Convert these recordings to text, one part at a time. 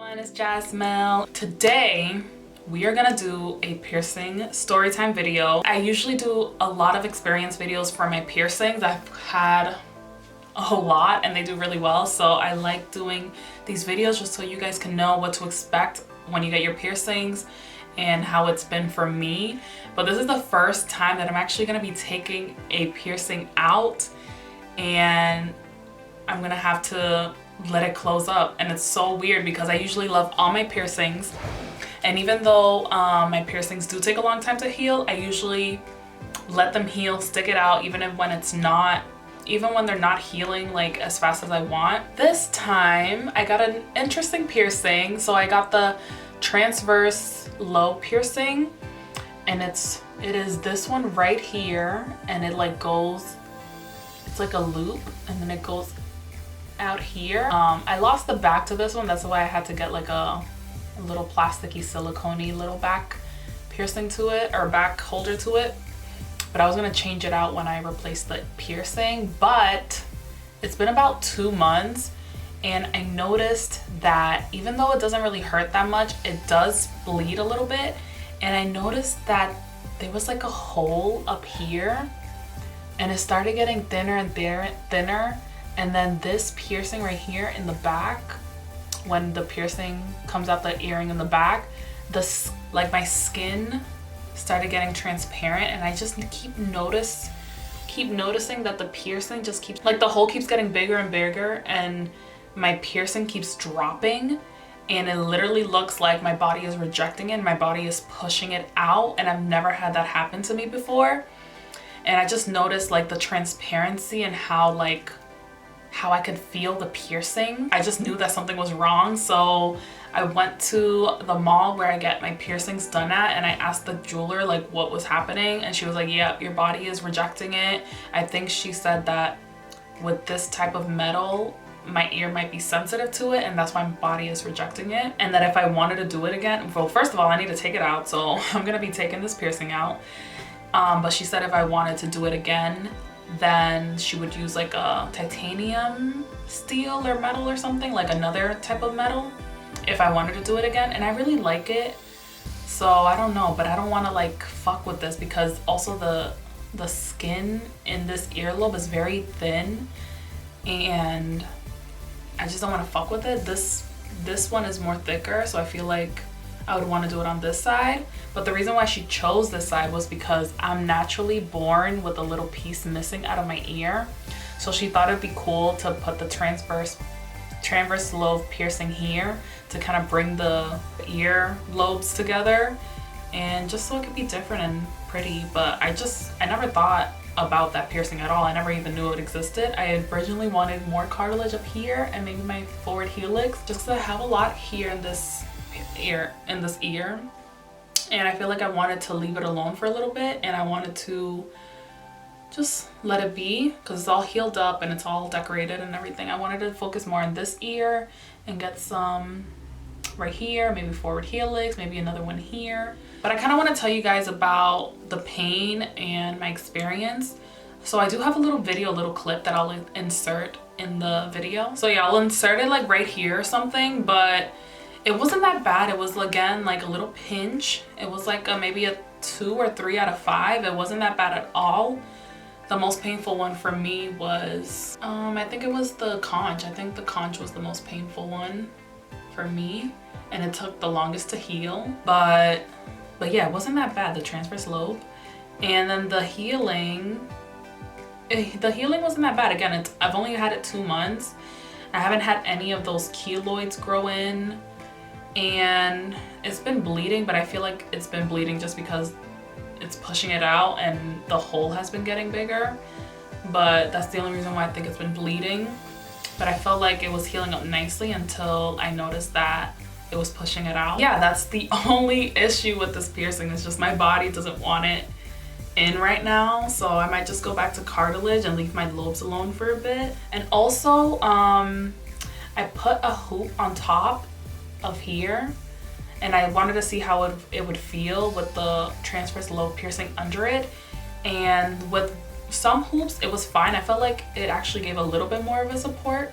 everyone, it's Jasmill. Today we are gonna do a piercing storytime video. I usually do a lot of experience videos for my piercings. I've had a lot and they do really well, so I like doing these videos just so you guys can know what to expect when you get your piercings and how it's been for me. But this is the first time that I'm actually gonna be taking a piercing out, and I'm gonna have to let it close up. And it's so weird because I usually love all my piercings, and even though my piercings do take a long time to heal, I usually let them heal, stick it out, even when they're not healing like as fast as I want. This time I got an interesting piercing. So I got the Transverse LOBE piercing, and it is this one right here, and it like goes, it's like a loop, and then it goes out here. I lost the back to this one, that's why I had to get like a little plasticky silicone-y little back piercing to it, or back holder to it, but I was gonna change it out when I replaced the piercing. But it's been about 2 months, and I noticed that even though it doesn't really hurt that much, it does bleed a little bit. And I noticed that there was like a hole up here, and it started getting thinner and thinner. And then this piercing right here in the back, when the piercing comes out the earring in the back, like my skin started getting transparent, and I just keep noticing that the piercing just keeps, like the hole keeps getting bigger and bigger, and my piercing keeps dropping, and it literally looks like my body is rejecting it, my body is pushing it out, and I've never had that happen to me before. And I just noticed like the transparency and how I could feel the piercing. I just knew that something was wrong, so I went to the mall where I get my piercings done at, and I asked the jeweler like what was happening, and she was like, yeah, your body is rejecting it. I think she said that with this type of metal, my ear might be sensitive to it, and that's why my body is rejecting it. And that if I wanted to do it again, well, first of all, I need to take it out, so I'm gonna be taking this piercing out. But she said if I wanted to do it again, then she would use like a titanium steel or metal or something, like another type of metal, if I wanted to do it again. And I really like it, so I don't know, but I don't want to like fuck with this, because also the skin in this earlobe is very thin, and I just don't want to fuck with it. This one is more thicker, so I feel like I would want to do it on this side. But the reason why she chose this side was because I'm naturally born with a little piece missing out of my ear. So she thought it'd be cool to put the transverse lobe piercing here to kind of bring the ear lobes together, and just so it could be different and pretty. But I never thought about that piercing at all. I never even knew it existed. I originally wanted more cartilage up here and maybe my forward helix, just because I have a lot here in this ear, and I feel like I wanted to leave it alone for a little bit, and I wanted to just let it be because it's all healed up and it's all decorated and everything. I wanted to focus more on this ear and get some right here, maybe forward helix, maybe another one here. But I kind of want to tell you guys about the pain and my experience. So I do have a little video, a little clip that I'll insert in the video. So yeah, I'll insert it like right here or something, but it wasn't that bad. It was, again, like a little pinch. It was like maybe a 2 or 3 out of 5. It wasn't that bad at all. The most painful one for me was, I think it was the conch. I think the conch was the most painful one for me, and it took the longest to heal. But yeah, it wasn't that bad, the transverse lobe. And then the healing wasn't that bad. Again, I've only had it 2 months. I haven't had any of those keloids grow in. And it's been bleeding, but I feel like it's been bleeding just because it's pushing it out and the hole has been getting bigger. But that's the only reason why I think it's been bleeding. But I felt like it was healing up nicely until I noticed that it was pushing it out. Yeah, that's the only issue with this piercing. It's just my body doesn't want it in right now, so I might just go back to cartilage and leave my lobes alone for a bit. And also I put a hoop on top of here, and I wanted to see how it would feel with the transverse lobe piercing under it. And with some hoops it was fine. I felt like it actually gave a little bit more of a support,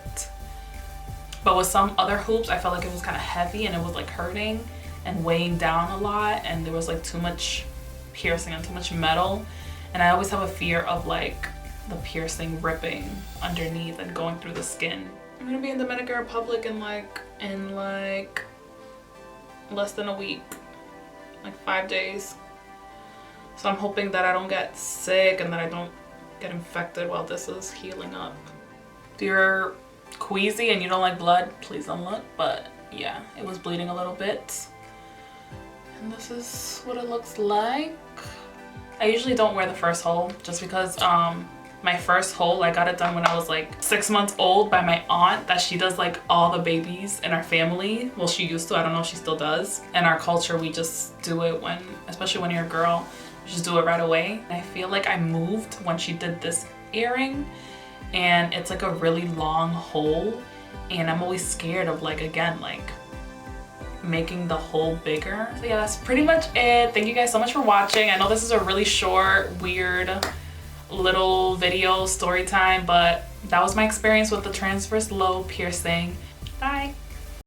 But with some other hoops, I felt like it was kind of heavy and it was like hurting and weighing down a lot, and there was like too much piercing and too much metal. And I always have a fear of like the piercing ripping underneath and going through the skin. I'm gonna be in Dominican Republic in like less than a week, like 5 days. So I'm hoping that I don't get sick and that I don't get infected while this is healing up. If you're queasy and you don't like blood, please don't look. But yeah, it was bleeding a little bit. And this is what it looks like. I usually don't wear the first hole just because my first hole, I got it done when I was like 6 months old by my aunt, that she does like all the babies in our family. Well, she used to, I don't know if she still does. In our culture, we just do it when, especially when you're a girl, you just do it right away. I feel like I moved when she did this earring, and it's like a really long hole, and I'm always scared of like, again, like making the hole bigger. So yeah, that's pretty much it. Thank you guys so much for watching. I know this is a really short, weird little video story time, but that was my experience with the transverse lobe piercing. Bye.